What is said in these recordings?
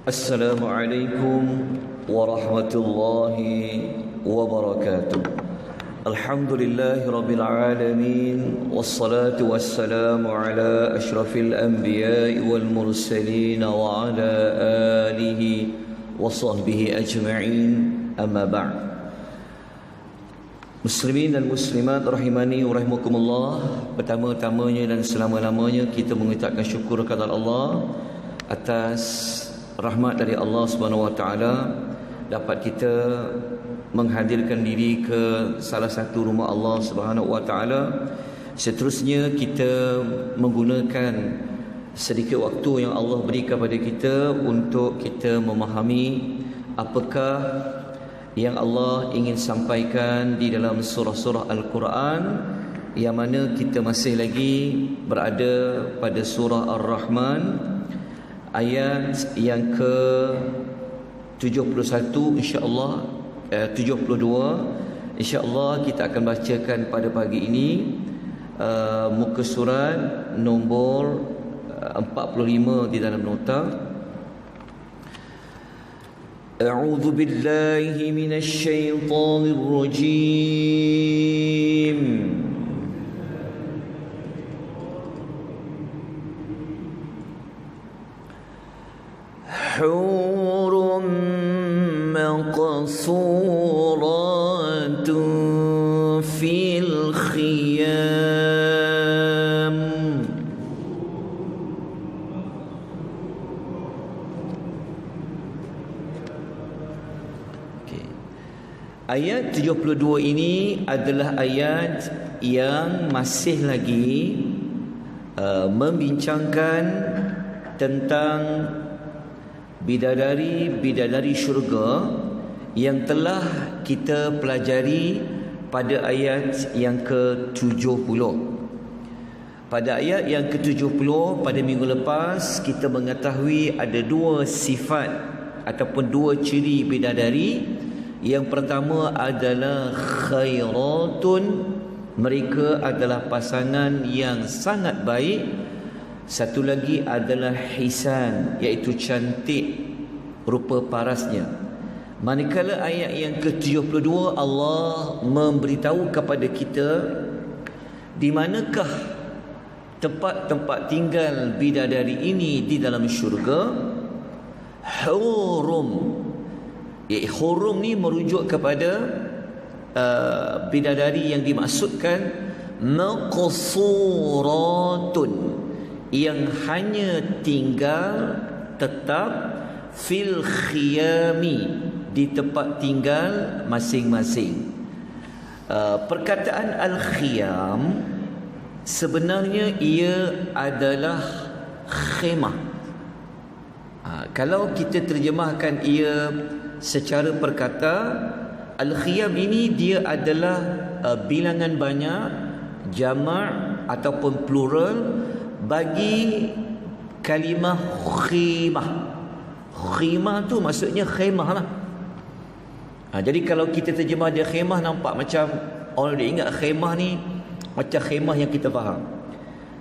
Assalamualaikum warahmatullahi wabarakatuh. Alhamdulillahi rabbil alamin, wassalatu wassalamu ala ashrafil anbiya'i wal mursalin wa ala alihi wa sahbihi ajma'in, amma ba'd. Muslimin dan muslimat rahimani wa rahimakumullah, pertama-tamanya dan selama-lamanya kita mengucapkan syukur kepada Allah atas rahmat dari Allah Subhanahu Wa Taala dapat kita menghadirkan diri ke salah satu rumah Allah Subhanahu Wa Taala. Seterusnya kita menggunakan sedikit waktu yang Allah beri kepada kita untuk kita memahami apakah yang Allah ingin sampaikan di dalam surah-surah Al-Quran, yang mana kita masih lagi berada pada surah Ar-Rahman, ayat yang ke 71 insya-Allah, 72 insya-Allah kita akan bacakan pada pagi ini, muka surat nombor 45 di dalam nota. A'udzu billahi minasy syaithanir rajim. حور مقصورات في الخيام. Ayat 72 ini adalah ayat yang masih lagi membincangkan tentang bidadari syurga yang telah kita pelajari pada ayat yang ke-70. Pada ayat yang ke-70 pada minggu lepas kita mengetahui ada dua sifat ataupun dua ciri bidadari. Yang pertama adalah khairatun, mereka adalah pasangan yang sangat baik. Satu lagi adalah hisan, iaitu cantik rupa parasnya. Manakala ayat yang ke-72 Allah memberitahu kepada kita di manakah tempat-tempat tinggal bidadari ini di dalam syurga. Hurum, hurum ni merujuk kepada bidadari yang dimaksudkan maqsuratun, yang hanya tinggal tetap fil khiyami, di tempat tinggal masing-masing. Perkataan al-khiyam sebenarnya ia adalah khemah. Kalau kita terjemahkan ia secara perkata, al-khiyam ini dia adalah bilangan banyak, jamak ataupun plural bagi kalimah khimah. Khimah tu maksudnya khemah lah. Jadi kalau kita terjemah dia khemah, nampak macam orang dia ingat khemah ni macam khemah yang kita faham.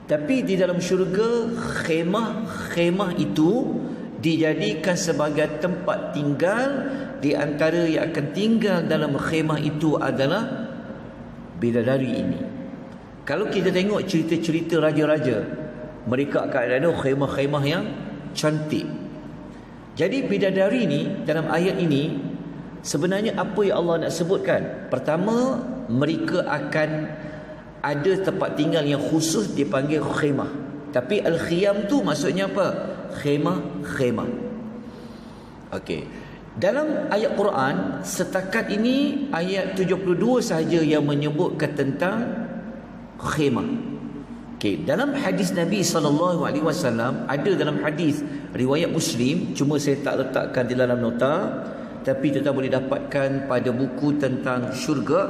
Tapi di dalam syurga, khemah itu dijadikan sebagai tempat tinggal. Di antara yang akan tinggal dalam khemah itu adalah bidadari ini. Kalau kita tengok cerita-cerita raja-raja, mereka akan ada khemah-khemah yang cantik. Jadi bidadari ni dalam ayat ini sebenarnya apa yang Allah nak sebutkan? Pertama, mereka akan ada tempat tinggal yang khusus dipanggil khemah. Tapi al-khiyam tu maksudnya apa? Khemah. Okey. Dalam ayat Quran setakat ini ayat 72 sahaja yang menyebutkan tentang khemah. Okay, dalam hadis Nabi SAW, ada dalam hadis riwayat Muslim, cuma saya tak letakkan di dalam nota, tapi tetap boleh dapatkan pada buku tentang syurga,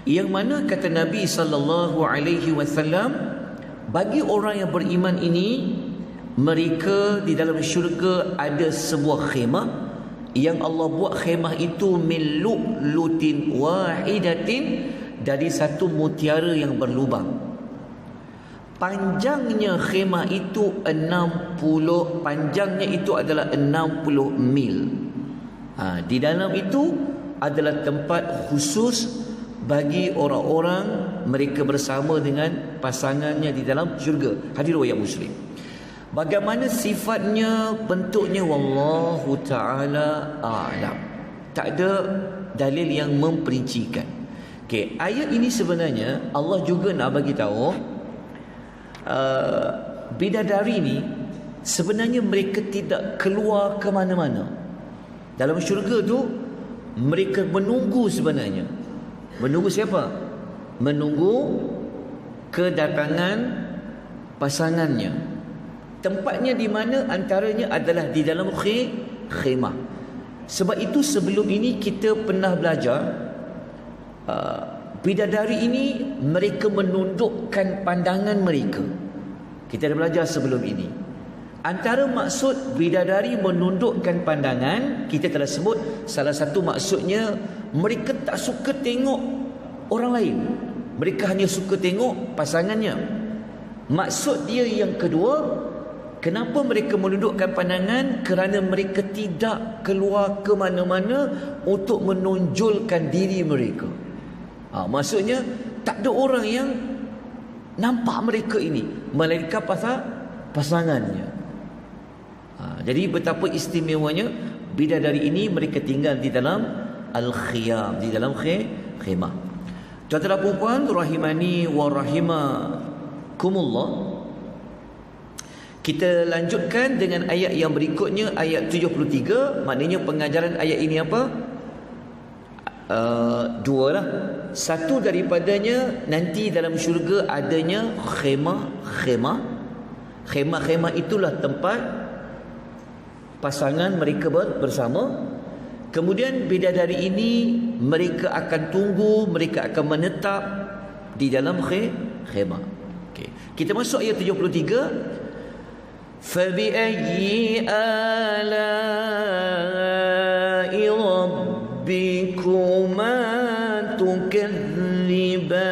yang mana kata Nabi SAW, bagi orang yang beriman ini, mereka di dalam syurga ada sebuah khemah yang Allah buat khemah itu min lu'lutin wahidatin, dari satu mutiara yang berlubang. Panjangnya khemah itu 60, panjangnya itu adalah 60 mil. Di dalam itu adalah tempat khusus bagi orang-orang mereka bersama dengan pasangannya di dalam syurga. Hadir riwayat Muslim. Bagaimana sifatnya, bentuknya, wallahu taala a'lam. Tak ada dalil yang memperincikan. Okey, ayat ini sebenarnya Allah juga nak bagi tahu bidadari ni sebenarnya mereka tidak keluar ke mana-mana. Dalam syurga tu mereka menunggu sebenarnya. Menunggu siapa? Menunggu kedatangan pasangannya. Tempatnya di mana? Antaranya adalah di dalam khemah. Sebab itu sebelum ini kita pernah belajar bidadari ini mereka menundukkan pandangan mereka. Kita dah belajar sebelum ini. Antara maksud bidadari menundukkan pandangan, kita telah sebut salah satu maksudnya mereka tak suka tengok orang lain. Mereka hanya suka tengok pasangannya. Maksud dia yang kedua, kenapa mereka menundukkan pandangan? Kerana mereka tidak keluar ke mana-mana untuk menonjolkan diri mereka. Maksudnya tak ada orang yang nampak mereka ini, melainkan pasangannya. Jadi betapa istimewanya bidadari ini, mereka tinggal di dalam al-khiyam, di dalam khemah. Tuan-tuan dan puan-puan rahimani wa rahimakumullah. Kita lanjutkan dengan ayat yang berikutnya, ayat 73. Maknanya pengajaran ayat ini apa? Dua lah. Satu daripadanya, nanti dalam syurga adanya khemah. Khemah itulah tempat pasangan mereka bersama. Kemudian bidadari ini mereka akan tunggu, mereka akan menetap di dalam khemah. Okay. Kita masuk ayat 73. فَبِأَيِّ آلَاءِ رَبِّكُمَا تُكَذِّبَانِ.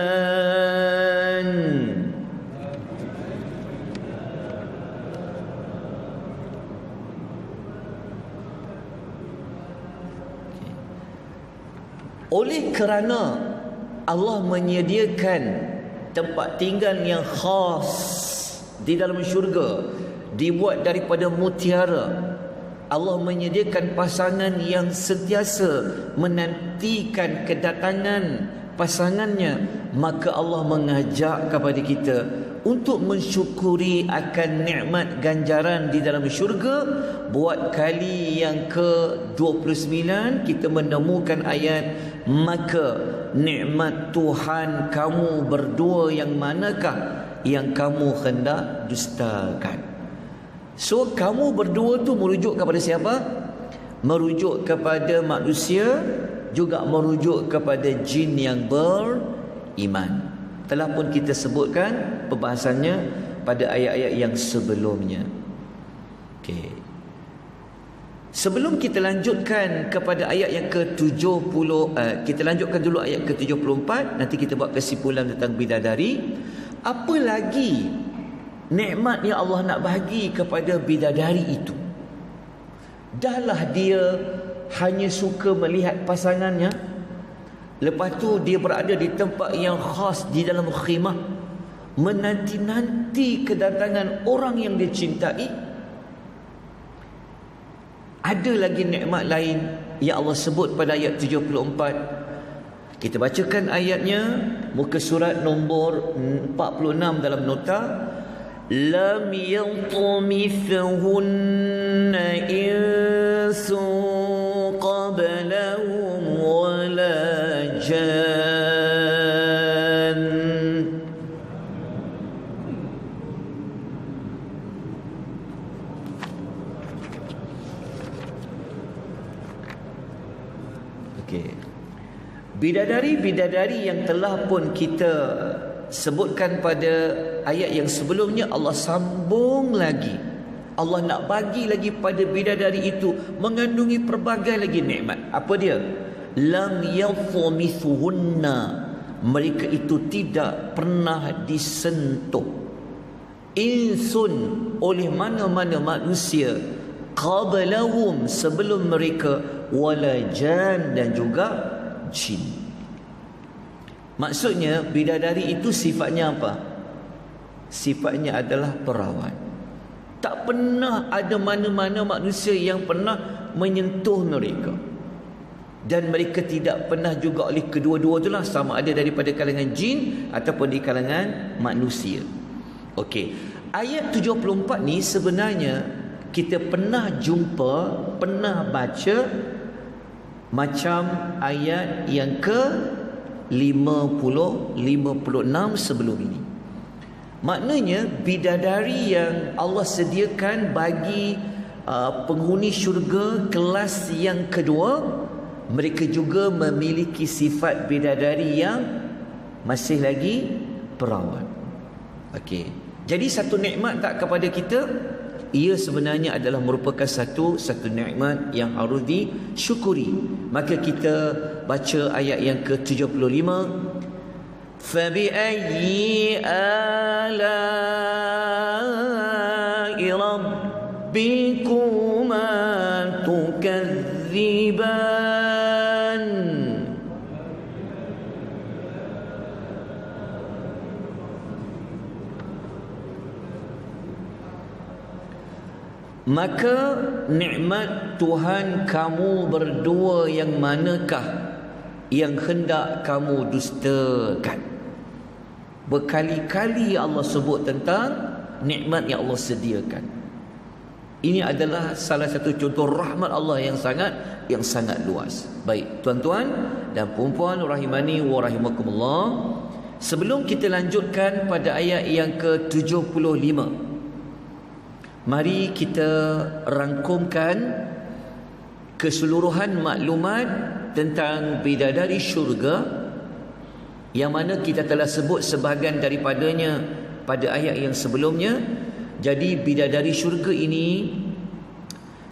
Oleh kerana Allah menyediakan tempat tinggal yang khas di dalam syurga, dibuat daripada mutiara, Allah menyediakan pasangan yang sentiasa menantikan kedatangan pasangannya, maka Allah mengajak kepada kita untuk mensyukuri akan nikmat ganjaran di dalam syurga. Buat kali yang ke-29 kita menemukan ayat, maka nikmat Tuhan kamu berdua yang manakah yang kamu hendak dustakan. So kamu berdua tu merujuk kepada siapa? Merujuk kepada manusia, juga merujuk kepada jin yang beriman. Telah pun kita sebutkan pembahasannya pada ayat-ayat yang sebelumnya. Okey. Sebelum kita lanjutkan kepada ayat yang ke-70, kita lanjutkan dulu ayat ke-74, nanti kita buat kesimpulan tentang bidadari. Apa lagi nikmat yang Allah nak bagi kepada bidadari itu? Dahlah dia hanya suka melihat pasangannya, lepas tu dia berada di tempat yang khas di dalam khemah, menanti-nanti kedatangan orang yang dia cintai. Ada lagi nikmat lain yang Allah sebut pada ayat 74. Kita bacakan ayatnya, muka surat nombor 46 dalam nota. Lam yatmithunna insun qablahum wala jan. Okey. Bidadari-bidadari yang telah pun kita sebutkan pada ayat yang sebelumnya, Allah sambung lagi. Allah nak bagi lagi pada bidadari itu, mengandungi pelbagai lagi nikmat. Apa dia? Lam yatmithunna, mereka itu tidak pernah disentuh. insun, oleh mana-mana manusia, qablahum, sebelum mereka, wala jan, dan juga jin. Maksudnya bidadari itu sifatnya apa? Sifatnya adalah perawan. Tak pernah ada mana-mana manusia yang pernah menyentuh mereka, dan mereka tidak pernah juga oleh kedua-dua itulah, sama ada daripada kalangan jin ataupun di kalangan manusia. Okey, ayat 74 ni sebenarnya kita pernah jumpa, pernah baca macam ayat yang ke 50, 56 sebelum ini. Maknanya bidadari yang Allah sediakan bagi penghuni syurga kelas yang kedua, mereka juga memiliki sifat bidadari yang masih lagi perawan. Okey. Jadi satu nikmat tak kepada kita? Ia sebenarnya adalah merupakan satu nikmat yang harus disyukuri. Maka kita baca ayat yang ke-75. فَبِأَيِّ آلَاءِ رَبِّكُمَا تُكَذِّبَانِ. Maka nikmat Tuhan kamu berdua yang manakah yang hendak kamu dustakan? Berkali-kali Allah sebut tentang nikmat yang Allah sediakan. Ini adalah salah satu contoh rahmat Allah yang sangat luas. Baik, tuan-tuan dan puan-puan rahimani wa rahimakumullah, sebelum kita lanjutkan pada ayat yang ke-75, mari kita rangkumkan keseluruhan maklumat tentang bidadari syurga, yang mana kita telah sebut sebahagian daripadanya pada ayat yang sebelumnya. Jadi bidadari syurga ini,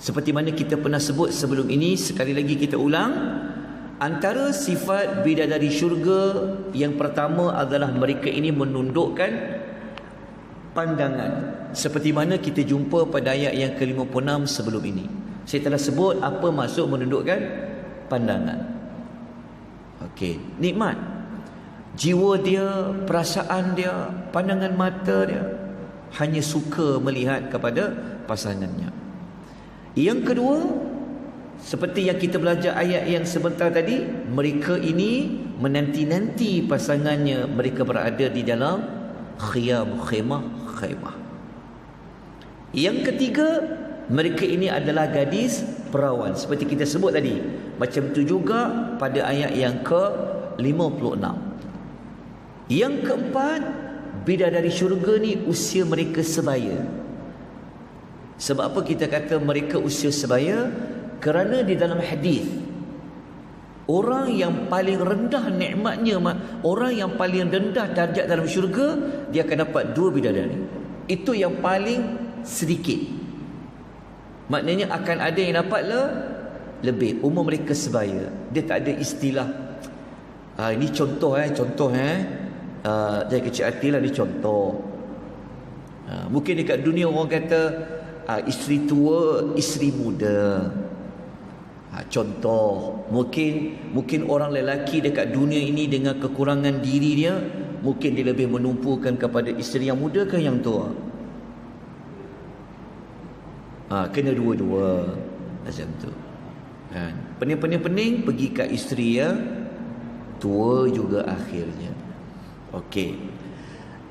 seperti mana kita pernah sebut sebelum ini, sekali lagi kita ulang, antara sifat bidadari syurga yang pertama adalah mereka ini menundukkan pandangan, seperti mana kita jumpa pada ayat yang ke-56 sebelum ini. Saya telah sebut apa maksud menundukkan pandangan. Okey, nikmat. Jiwa dia, perasaan dia, pandangan mata dia hanya suka melihat kepada pasangannya. Yang kedua, seperti yang kita belajar ayat yang sebentar tadi, mereka ini menanti-nanti pasangannya, mereka berada di dalam khemah. Yang ketiga, mereka ini adalah gadis perawan, seperti kita sebut tadi. Macam itu juga pada ayat yang ke-56. Yang keempat, bidadari syurga ni usia mereka sebaya. Sebab apa kita kata mereka usia sebaya? Kerana di dalam hadis, orang yang paling rendah nikmatnya, orang yang paling rendah darjat dalam syurga, dia akan dapat 2 bidadari. Itu yang paling sedikit. Maknanya akan ada yang dapat lebih. Umur mereka sebaya. Dia tak ada istilah ini contoh. Jangan kecil hati lah, ni contoh. Mungkin dekat dunia orang kata isteri tua, isteri muda. Contoh, mungkin orang lelaki dekat dunia ini dengan kekurangan diri dia, mungkin dia lebih menumpukan kepada isteri yang muda ke yang tua. Kena dua-dua macam tu. Pening-pening pergi kat isteri yang tua juga akhirnya. Okey.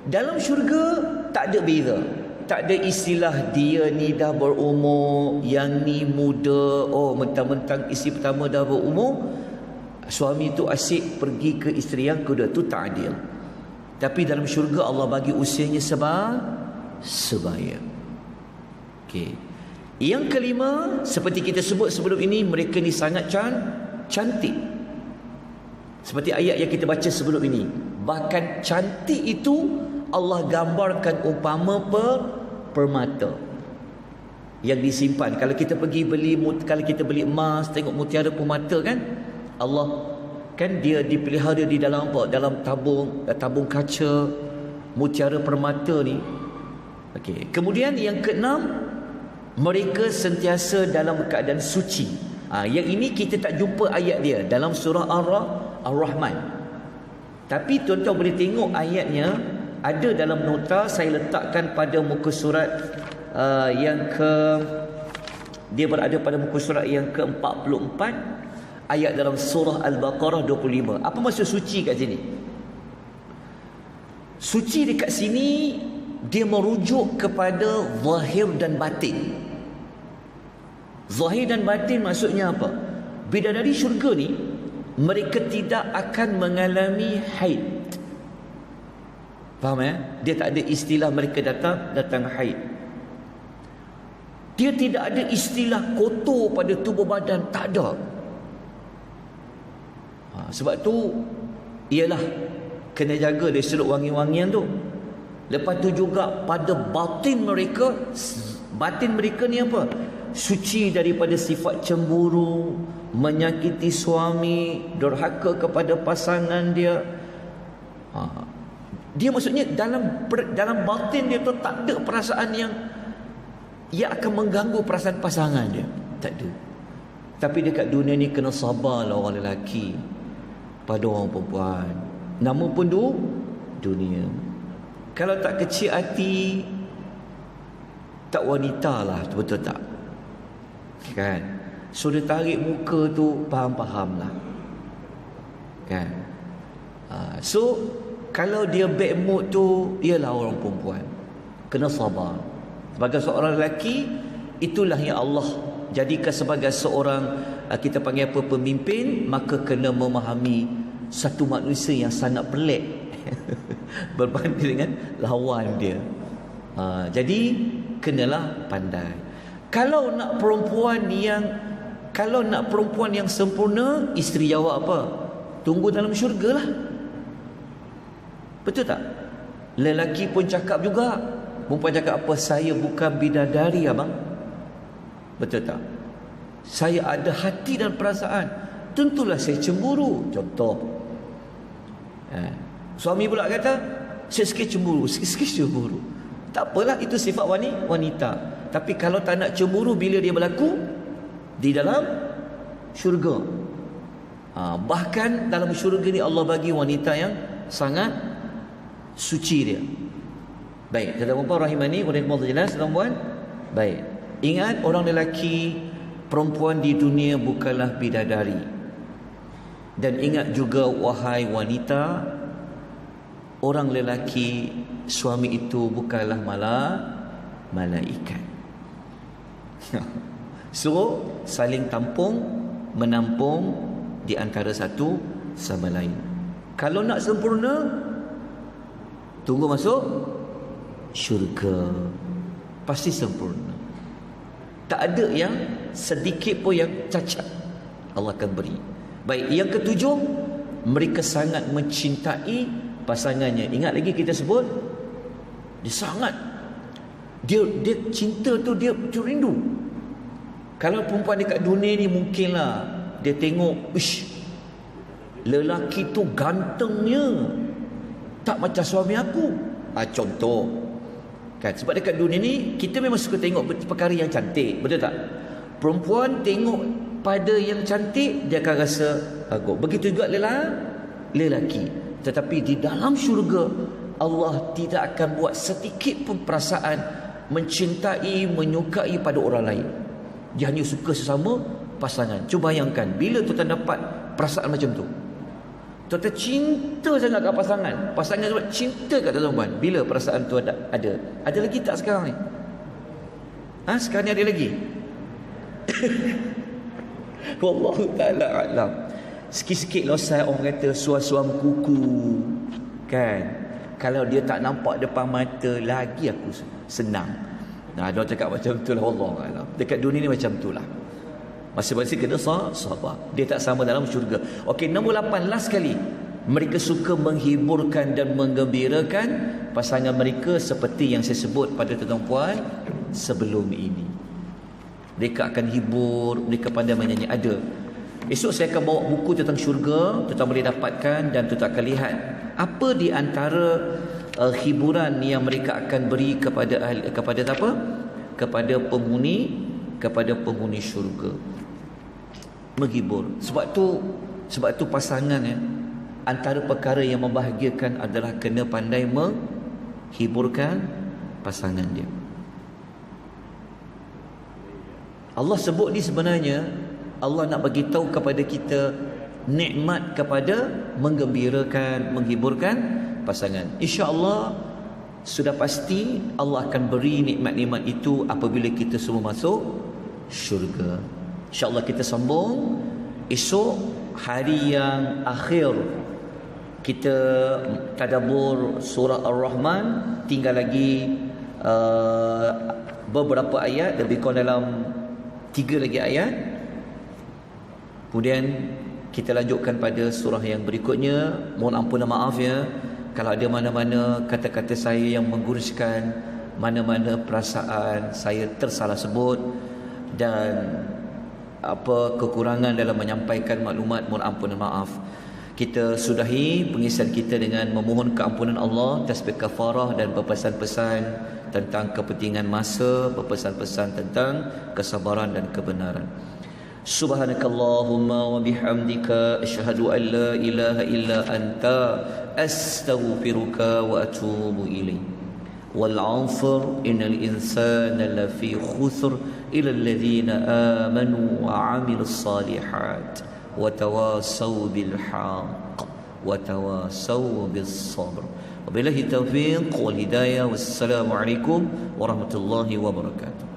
Dalam syurga tak ada beza. Tak ada istilah dia ni dah berumur, yang ni muda. Oh, mentang-mentang isteri pertama dah berumur, suami tu asyik pergi ke isteri yang kedua. Tu tak adil. Tapi dalam syurga Allah bagi usianya sebaya. Okey. Yang kelima, seperti kita sebut sebelum ini, mereka ni sangat cantik. Seperti ayat yang kita baca sebelum ini. Bahkan cantik itu Allah gambarkan umpama permata yang disimpan. Kalau kita pergi kalau kita beli emas, tengok mutiara permata kan, Allah kan dia dipelihara di dalam apa? Dalam tabung kaca. Mutiara permata ni Okey. Kemudian yang keenam, mereka sentiasa dalam keadaan suci. Yang ini kita tak jumpa ayat dia dalam surah Ar-Rahman. Tapi tuan-tuan boleh tengok ayatnya ada dalam nota saya letakkan pada muka surat dia berada pada muka surat yang ke-44, ayat dalam surah Al-Baqarah 25. Apa maksud suci kat sini? Suci dekat sini dia merujuk kepada zahir dan batin. Zahir dan batin maksudnya apa? Bidadari syurga ni mereka tidak akan mengalami haid. Faham ya? Dia tak ada istilah mereka datang haid. Dia tidak ada istilah kotor pada tubuh badan, tak ada. Sebab tu ialah kena jaga dari seluk wangi-wangian tu. Lepas tu juga pada batin mereka ni apa? Suci daripada sifat cemburu, menyakiti suami, durhaka kepada pasangan dia. Dia maksudnya dalam batin dia tu tak ada perasaan yang akan mengganggu perasaan pasangan dia. Tak ada. Tapi dekat dunia ni kena sabarlah orang lelaki pada orang perempuan. Nama pun dunia. Kalau tak kecil hati, tak wanita lah, betul tak? Kan? So dia tarik muka tu faham-faham lah. Kan? So kalau dia bad mood tu, ialah orang perempuan. Kena sabar. Sebagai seorang lelaki, itulah yang Allah jadikan sebagai seorang, kita panggil apa, pemimpin, maka kena memahami satu manusia yang sangat pelik berbanding dengan lawan dia. Jadi kenalah pandai. Kalau nak perempuan yang sempurna, isteri jawab apa? Tunggu dalam syurga lah. Betul tak? Lelaki pun cakap juga. Perempuan cakap apa? Saya bukan bidadari abang. Betul tak? Saya ada hati dan perasaan. Tentulah saya cemburu. Contoh, suami pula kata, saya sikit cemburu. Sikit-sikit cemburu. Tak apalah, itu sifat wanita. Tapi kalau tak nak cemburu bila dia berlaku di dalam syurga. Bahkan dalam syurga ni Allah bagi wanita yang sangat suci dia. Baik, tuan-tuan puan rahimani wa rahimakumullah, jelas tuan-puan? Baik. Ingat, orang lelaki, perempuan di dunia bukanlah bidadari. Dan ingat juga wahai wanita, orang lelaki, suami itu bukanlah malaikat. So saling menampung di antara satu sama lain. Kalau nak sempurna, tunggu masuk syurga, pasti sempurna. Tak ada yang sedikit pun yang cacat, Allah akan beri. Baik, yang ketujuh, mereka sangat mencintai pasangannya. Ingat lagi kita sebut, dia sangat, dia cinta tu, dia rindu. Kalau perempuan dekat dunia ni mungkinlah dia tengok, lelaki tu gantengnya, tak macam suami aku. Contoh kan, sebab dekat dunia ni kita memang suka tengok perkara yang cantik, betul tak? Perempuan tengok pada yang cantik, dia akan rasa bagus. Begitu juga lelaki. Tetapi di dalam syurga, Allah tidak akan buat sedikit pun perasaan mencintai, menyukai pada orang lain. Dia hanya suka sesama pasangan. Cuba bayangkan, bila tuan dapat perasaan macam tu, tuan cinta sangat kat pasangan tu cinta kat tuan-tuan. Bila perasaan tu ada lagi tak sekarang ni? Sekarang ni ada lagi? Wallahu ta'ala a'lam. Sikit-sikit losai orang kata suam-suam kuku, kan? Kalau dia tak nampak depan mata, lagi aku senang. Dia cakap macam tu lah, wallahu a'lam. Dekat dunia ni macam tu lah. Masing-masing kena sabar. Dia tak sama dalam syurga. Okey, nombor 8, last kali. Mereka suka menghiburkan dan menggembirakan pasangan mereka seperti yang saya sebut pada tuan-tuan sebelum ini. Mereka akan hibur, mereka pandai menyanyi. Ada. Esok saya akan bawa buku tentang syurga, tuan-tuan boleh dapatkan dan tuan-tuan akan lihat apa di antara hiburan yang mereka akan beri kepada kepada apa? Kepada penghuni syurga. Menghibur. Sebab tu pasangan antara perkara yang membahagiakan adalah kena pandai menghiburkan pasangan dia. Allah sebut ni sebenarnya Allah nak bagi tahu kepada kita nikmat kepada menggembirakan, menghiburkan pasangan. Insya-Allah sudah pasti Allah akan beri nikmat-nikmat itu apabila kita semua masuk syurga. Insya-Allah kita sambung esok hari yang akhir kita tadabbur surah Ar-Rahman, tinggal lagi beberapa ayat, lebih kurang dalam 3 lagi ayat. Kemudian kita lanjutkan pada surah yang berikutnya. Mohon ampun dan maaf kalau ada mana-mana kata-kata saya yang mengguruskan, mana-mana perasaan saya tersalah sebut dan apa kekurangan dalam menyampaikan maklumat, mohon ampun dan maaf. Kita sudahi pengisian kita dengan memohon keampunan Allah, tasbih kafarah dan berpesan-pesan tentang kepentingan masa, berpesan-pesan tentang kesabaran dan kebenaran. Subhanakallahumma wa bihamdika asyhadu an la ilaha illa anta astaghfiruka wa atubu ilaik. Wal 'asr innal insana lafi khusr illa alladhina amanu wa 'amilus salihat wa tawasaw bil haqq wa tawasaw bis sabr. Wabillahi taufiq wal hidayah. Wassalamu alaikum warahmatullahi wabarakatuh.